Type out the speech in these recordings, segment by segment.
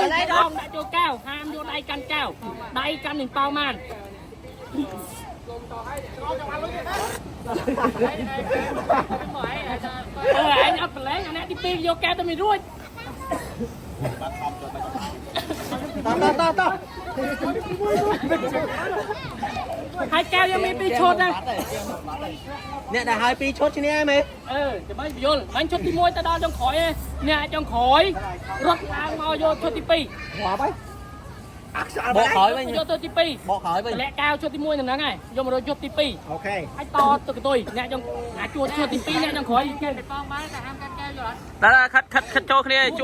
lấy đòn đã cho cao ham vô đây canh cao đây canh đừng bao man anh ấp lấy anh đi pin vô cao tao mình ruồi hai cao cho mình đi chốt nè nè đã hai pi chốt chứ nè em ấyจะไม่โยนมันชดที่มวยตะดอนจงขอยเนี่ยจงขอยรถทางมอโยชดที่ปี bỏ bay bỏ khỏi bay โยชดที่ปี bỏ khỏi bay และก้าวชดที่มวยนั่นนะไงโยมโดนชดที่ปี ok ให้ต่อตัวเนี่ยจงหาจวดชดที่ปีเนี่ยจงขอยแค่ป้องไม้แต่ห้ามกันแก้วอยู่หรอ đó khát cho kia chua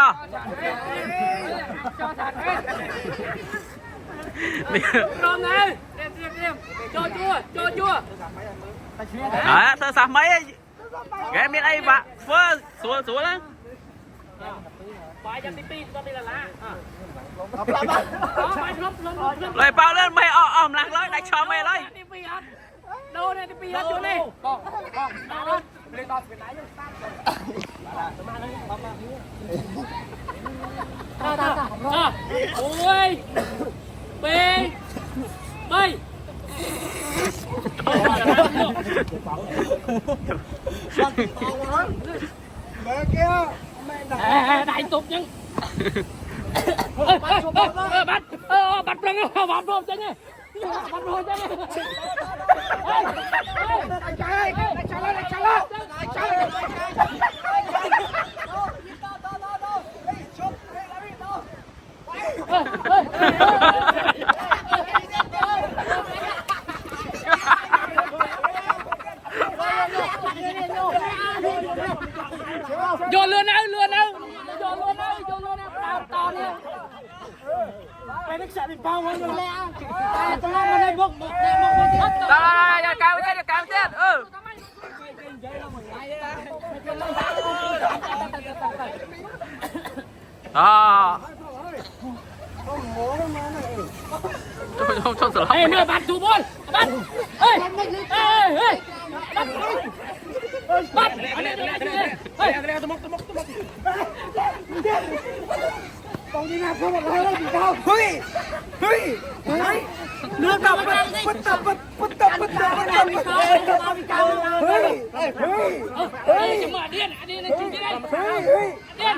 ta Rôm này, tiêm, cho chua. à sao sao mấy cái miếng ấy vạ phơ xuống đó Bài cho tivi, cho đi là lá. lại bao lên mày ôm lăng lấy đánh cho mày lấy Tivi hết. Đâu này tivi hết chỗ này. Lên đọt phải lái ta. Ôi. Bê. Bê. Đại tục nhưng bắt răng bóp rôm chân nha bắt rôm chân nha vô lươn đâu vô luôn to đi mày biết sợ bị bao không rồi tao làm mà đây bốc đó cao chết đó không sợ lắm. Ê, mưa bắt thủ bôn, bắt. Ê, bắt. còn gì nào không một hơi đâu sao nước tập bứt tập nhưng mà điên lên chụp cái này. Điên.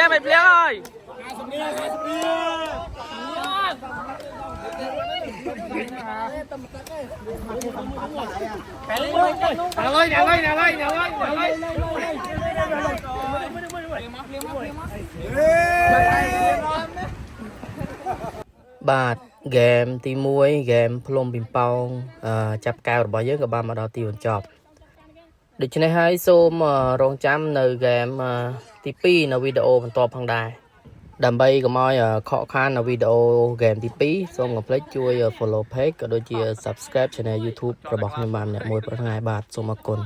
mày phlia ơiបាទហ្គេមទី1ហ្គេមផ្លុំពីប៉ោងចាប់កៅរបស់យើងក៏បានមកដល់ទីបញ្ចប់ដូច្នេះហើយសូមរងចាំនៅហ្គេមទី2នៅវីដេអូបន្តផងដែរដើម្បីកុំឲ្យខកខាននៅវីដេអូហ្គេមទី2សូមកុំភ្លេចជួយ follow page ក៏ដូចជា subscribe channel YouTube របស់ខ្ញុំបានអ្នកមួយប្រថ្ងៃបាទសូមអរគុណ